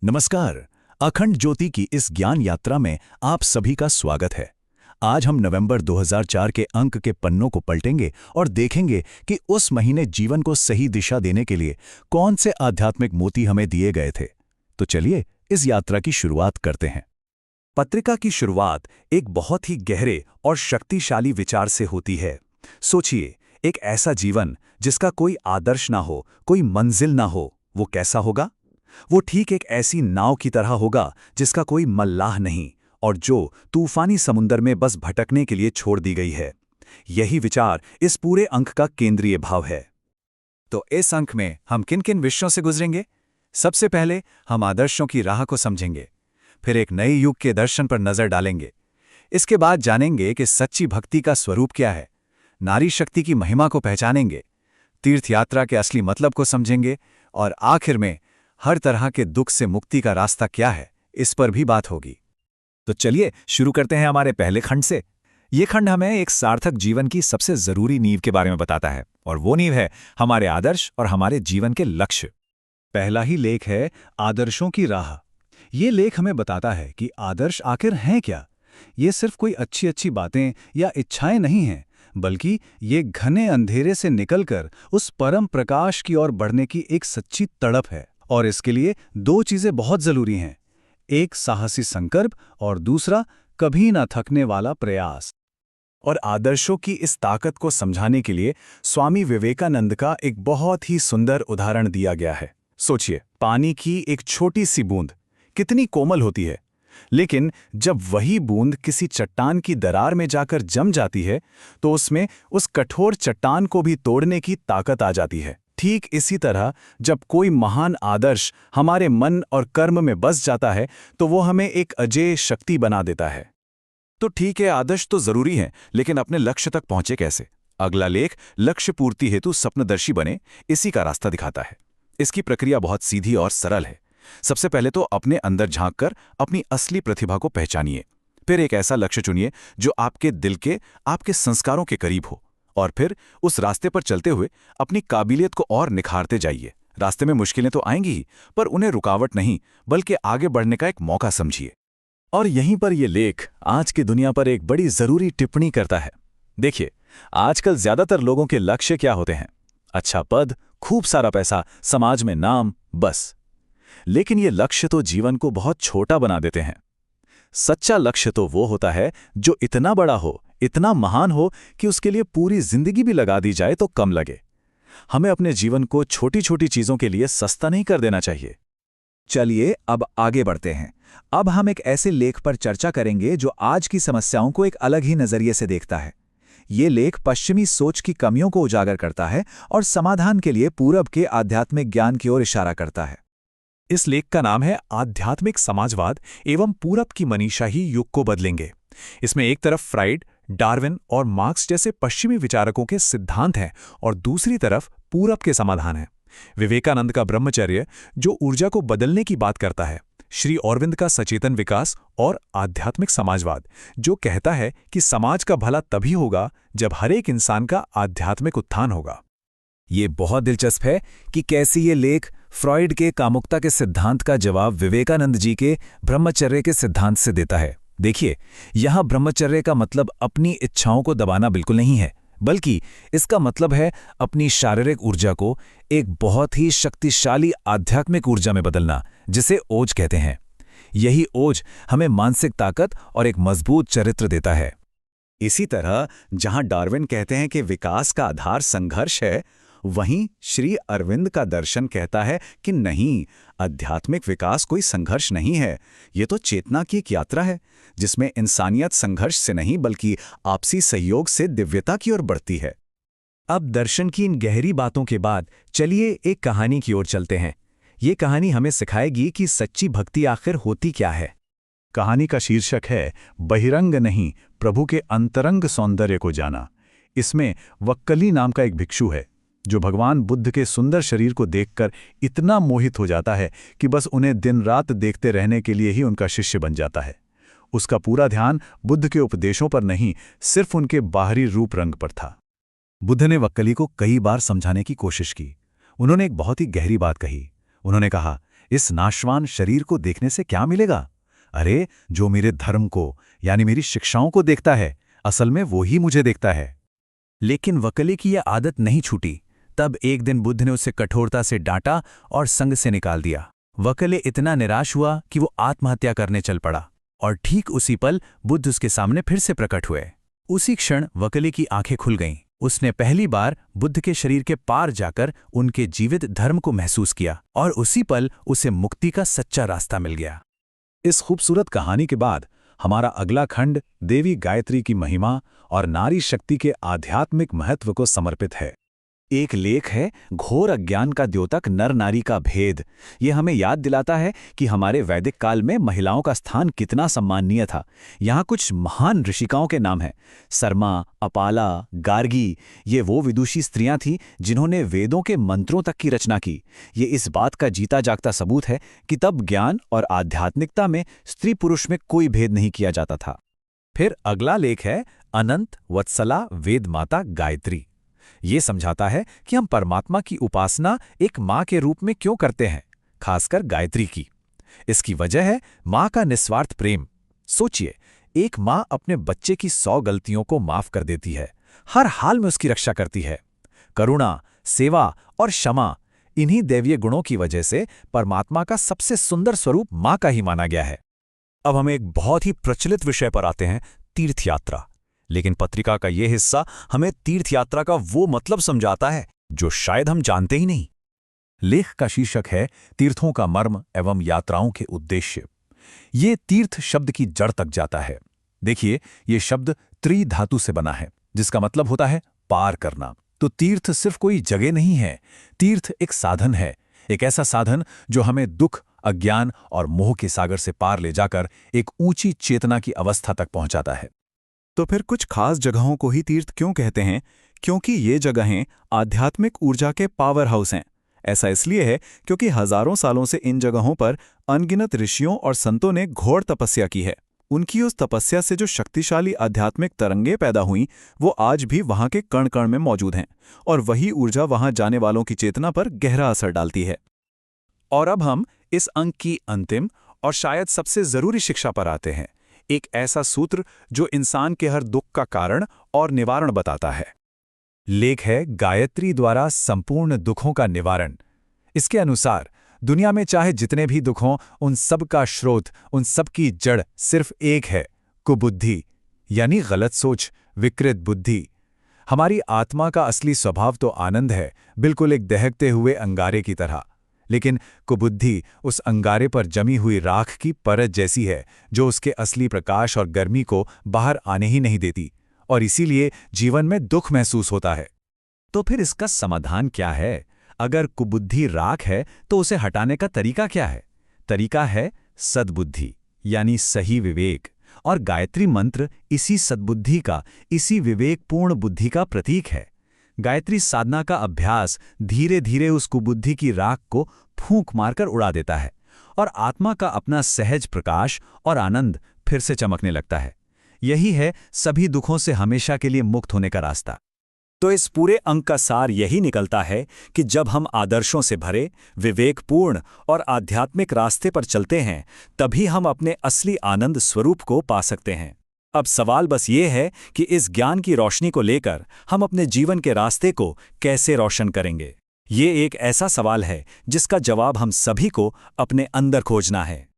नमस्कार। अखंड ज्योति की इस ज्ञान यात्रा में आप सभी का स्वागत है। आज हम नवंबर 2004 के अंक के पन्नों को पलटेंगे और देखेंगे कि उस महीने जीवन को सही दिशा देने के लिए कौन से आध्यात्मिक मोती हमें दिए गए थे। तो चलिए इस यात्रा की शुरुआत करते हैं। पत्रिका की शुरुआत एक बहुत ही गहरे और शक्तिशाली विचार से होती है। सोचिए, एक ऐसा जीवन जिसका कोई आदर्श ना हो, कोई मंजिल ना हो, वो कैसा होगा? वो ठीक एक ऐसी नाव की तरह होगा जिसका कोई मल्लाह नहीं और जो तूफानी समुंदर में बस भटकने के लिए छोड़ दी गई है। यही विचार इस पूरे अंक का केंद्रीय भाव है। तो इस अंक में हम किन किन विषयों से गुजरेंगे? सबसे पहले हम आदर्शों की राह को समझेंगे, फिर एक नए युग के दर्शन पर नजर डालेंगे। इसके बाद जानेंगे कि सच्ची भक्ति का स्वरूप क्या है, नारी शक्ति की महिमा को पहचानेंगे, तीर्थ यात्रा के असली मतलब को समझेंगे और आखिर में हर तरह के दुख से मुक्ति का रास्ता क्या है, इस पर भी बात होगी। तो चलिए शुरू करते हैं हमारे पहले खंड से। ये खंड हमें एक सार्थक जीवन की सबसे जरूरी नींव के बारे में बताता है और वो नींव है हमारे आदर्श और हमारे जीवन के लक्ष्य। पहला ही लेख है आदर्शों की राह। ये लेख हमें बताता है कि आदर्श आखिर हैं क्या। ये सिर्फ कोई अच्छी अच्छी बातें या इच्छाएं नहीं हैं, बल्कि ये घने अंधेरे से निकलकर उस परम प्रकाश की ओर बढ़ने की एक सच्ची तड़प है। और इसके लिए दो चीजें बहुत जरूरी हैं, एक साहसी संकल्प और दूसरा कभी ना थकने वाला प्रयास। और आदर्शों की इस ताकत को समझाने के लिए स्वामी विवेकानंद का एक बहुत ही सुंदर उदाहरण दिया गया है। सोचिए, पानी की एक छोटी सी बूंद कितनी कोमल होती है, लेकिन जब वही बूंद किसी चट्टान की दरार में जाकर जम जाती है तो उसमें उस कठोर चट्टान को भी तोड़ने की ताकत आ जाती है। ठीक इसी तरह जब कोई महान आदर्श हमारे मन और कर्म में बस जाता है तो वो हमें एक अजेय शक्ति बना देता है। तो ठीक है, आदर्श तो जरूरी है, लेकिन अपने लक्ष्य तक पहुंचे कैसे? अगला लेख लक्ष्य पूर्ति हेतु स्वप्नदर्शी बने, इसी का रास्ता दिखाता है। इसकी प्रक्रिया बहुत सीधी और सरल है। सबसे पहले तो अपने अंदर झांककर अपनी असली प्रतिभा को पहचानिए। फिर एक ऐसा लक्ष्य चुनिए जो आपके दिल के, आपके संस्कारों के करीब हो, और फिर उस रास्ते पर चलते हुए अपनी काबिलियत को और निखारते जाइए। रास्ते में मुश्किलें तो आएंगी ही, पर उन्हें रुकावट नहीं बल्कि आगे बढ़ने का एक मौका समझिए। और यहीं पर यह लेख आज की दुनिया पर एक बड़ी जरूरी टिप्पणी करता है। देखिए, आजकल ज्यादातर लोगों के लक्ष्य क्या होते हैं? अच्छा पद, खूब सारा पैसा, समाज में नाम, बस। लेकिन ये लक्ष्य तो जीवन को बहुत छोटा बना देते हैं। सच्चा लक्ष्य तो वो होता है जो इतना बड़ा हो, इतना महान हो कि उसके लिए पूरी जिंदगी भी लगा दी जाए तो कम लगे। हमें अपने जीवन को छोटी छोटी चीजों के लिए सस्ता नहीं कर देना चाहिए। चलिए अब आगे बढ़ते हैं। अब हम एक ऐसे लेख पर चर्चा करेंगे जो आज की समस्याओं को एक अलग ही नजरिए से देखता है। ये लेख पश्चिमी सोच की कमियों को उजागर करता है और समाधान के लिए पूरब के आध्यात्मिक ज्ञान की ओर इशारा करता है। इस लेख का नाम है आध्यात्मिक समाजवाद एवं पूरब की मनीषा ही युग को बदलेंगे। इसमें एक तरफ फ्राइड, डार्विन और मार्क्स जैसे पश्चिमी विचारकों के सिद्धांत हैं और दूसरी तरफ पूरब के समाधान हैं। विवेकानंद का ब्रह्मचर्य जो ऊर्जा को बदलने की बात करता है, श्री अरविंद का सचेतन विकास और आध्यात्मिक समाजवाद जो कहता है कि समाज का भला तभी होगा जब हर एक इंसान का आध्यात्मिक उत्थान होगा। ये बहुत दिलचस्प है कि कैसे ये लेख फ्रॉइड के कामुकता के सिद्धांत का जवाब विवेकानंद जी के ब्रह्मचर्य के सिद्धांत से देता है। देखिए, यहां ब्रह्मचर्य का मतलब अपनी इच्छाओं को दबाना बिल्कुल नहीं है, बल्कि इसका मतलब है अपनी शारीरिक ऊर्जा को एक बहुत ही शक्तिशाली आध्यात्मिक ऊर्जा में बदलना, जिसे ओज कहते हैं। यही ओज हमें मानसिक ताकत और एक मजबूत चरित्र देता है। इसी तरह जहां डार्विन कहते हैं कि विकास का आधार संघर्ष है, वहीं श्री अरविंद का दर्शन कहता है कि नहीं, आध्यात्मिक विकास कोई संघर्ष नहीं है, ये तो चेतना की एक यात्रा है जिसमें इंसानियत संघर्ष से नहीं बल्कि आपसी सहयोग से दिव्यता की ओर बढ़ती है। अब दर्शन की इन गहरी बातों के बाद चलिए एक कहानी की ओर चलते हैं। ये कहानी हमें सिखाएगी कि सच्ची भक्ति आखिर होती क्या है। कहानी का शीर्षक है बहिरंग नहीं, प्रभु के अंतरंग सौंदर्य को जाना। इसमें वक्कली नाम का एक भिक्षु है जो भगवान बुद्ध के सुंदर शरीर को देखकर इतना मोहित हो जाता है कि बस उन्हें दिन रात देखते रहने के लिए ही उनका शिष्य बन जाता है। उसका पूरा ध्यान बुद्ध के उपदेशों पर नहीं, सिर्फ उनके बाहरी रूप रंग पर था। बुद्ध ने वक्कली को कई बार समझाने की कोशिश की। उन्होंने एक बहुत ही गहरी बात कही। उन्होंने कहा, इस नाशवान शरीर को देखने से क्या मिलेगा? अरे, जो मेरे धर्म को यानी मेरी शिक्षाओं को देखता है, असल में वो ही मुझे देखता है। लेकिन वकले की यह आदत नहीं छूटी। तब एक दिन बुद्ध ने उसे कठोरता से डांटा और संग से निकाल दिया। वकले इतना निराश हुआ कि वो आत्महत्या करने चल पड़ा, और ठीक उसी पल बुद्ध उसके सामने फिर से प्रकट हुए। उसी क्षण वकले की आंखें खुल गईं। उसने पहली बार बुद्ध के शरीर के पार जाकर उनके जीवित धर्म को महसूस किया, और उसी पल उसे मुक्ति का सच्चा रास्ता मिल गया। इस खूबसूरत कहानी के बाद हमारा अगला खंड देवी गायत्री की महिमा और नारी शक्ति के आध्यात्मिक महत्व को समर्पित है। एक लेख है घोर अज्ञान का द्योतक नर नारी का भेद। ये हमें याद दिलाता है कि हमारे वैदिक काल में महिलाओं का स्थान कितना सम्माननीय था। यहाँ कुछ महान ऋषिकाओं के नाम हैं। सरमा, अपाला, गार्गी, ये वो विदुषी स्त्रियां थीं जिन्होंने वेदों के मंत्रों तक की रचना की। ये इस बात का जीता जागता सबूत है कि तब ज्ञान और आध्यात्मिकता में स्त्री पुरुष में कोई भेद नहीं किया जाता था। फिर अगला लेख है अनंत वत्सला वेद माता गायत्री। ये समझाता है कि हम परमात्मा की उपासना एक माँ के रूप में क्यों करते हैं, खासकर गायत्री की। इसकी वजह है माँ का निस्वार्थ प्रेम। सोचिए, एक माँ अपने बच्चे की 100 गलतियों को माफ कर देती है, हर हाल में उसकी रक्षा करती है। करुणा, सेवा और क्षमा, इन्हीं दैवीय गुणों की वजह से परमात्मा का सबसे सुंदर स्वरूप माँ का ही माना गया है। अब हम एक बहुत ही प्रचलित विषय पर आते हैं, तीर्थयात्रा। लेकिन पत्रिका का यह हिस्सा हमें तीर्थयात्रा का वो मतलब समझाता है जो शायद हम जानते ही नहीं। लेख का शीर्षक है तीर्थों का मर्म एवं यात्राओं के उद्देश्य। ये तीर्थ शब्द की जड़ तक जाता है। देखिए, ये शब्द त्रि धातु से बना है, जिसका मतलब होता है पार करना। तो तीर्थ सिर्फ कोई जगह नहीं है, तीर्थ एक साधन है, एक ऐसा साधन जो हमें दुख, अज्ञान और मोह के सागर से पार ले जाकर एक ऊंची चेतना की अवस्था तक पहुंचाता है। तो फिर कुछ खास जगहों को ही तीर्थ क्यों कहते हैं? क्योंकि ये जगहें आध्यात्मिक ऊर्जा के पावर हाउस हैं। ऐसा इसलिए है क्योंकि हजारों सालों से इन जगहों पर अनगिनत ऋषियों और संतों ने घोर तपस्या की है। उनकी उस तपस्या से जो शक्तिशाली आध्यात्मिक तरंगें पैदा हुईं, वो आज भी वहाँ के कण कण में मौजूद हैं, और वही ऊर्जा वहाँ जाने वालों की चेतना पर गहरा असर डालती है। और अब हम इस अंक की अंतिम और शायद सबसे जरूरी शिक्षा पर आते हैं, एक ऐसा सूत्र जो इंसान के हर दुख का कारण और निवारण बताता है। लेख है गायत्री द्वारा संपूर्ण दुखों का निवारण। इसके अनुसार दुनिया में चाहे जितने भी दुख हों, उन सब का स्रोत, उन सब की जड़ सिर्फ एक है, कुबुद्धि, यानी गलत सोच, विकृत बुद्धि। हमारी आत्मा का असली स्वभाव तो आनंद है, बिल्कुल एक दहकते हुए अंगारे की तरह। लेकिन कुबुद्धि उस अंगारे पर जमी हुई राख की परत जैसी है, जो उसके असली प्रकाश और गर्मी को बाहर आने ही नहीं देती, और इसीलिए जीवन में दुख महसूस होता है। तो फिर इसका समाधान क्या है? अगर कुबुद्धि राख है तो उसे हटाने का तरीका क्या है? तरीका है सद्बुद्धि, यानी सही विवेक। और गायत्री मंत्र इसी सद्बुद्धि का, इसी विवेकपूर्ण बुद्धि का प्रतीक है। गायत्री साधना का अभ्यास धीरे धीरे उस कुबुद्धि की राख को फूंक मारकर उड़ा देता है, और आत्मा का अपना सहज प्रकाश और आनंद फिर से चमकने लगता है। यही है सभी दुखों से हमेशा के लिए मुक्त होने का रास्ता। तो इस पूरे अंक का सार यही निकलता है कि जब हम आदर्शों से भरे, विवेकपूर्ण और आध्यात्मिक रास्ते पर चलते हैं, तभी हम अपने असली आनंद स्वरूप को पा सकते हैं। अब सवाल बस ये है कि इस ज्ञान की रोशनी को लेकर हम अपने जीवन के रास्ते को कैसे रोशन करेंगे। ये एक ऐसा सवाल है जिसका जवाब हम सभी को अपने अंदर खोजना है।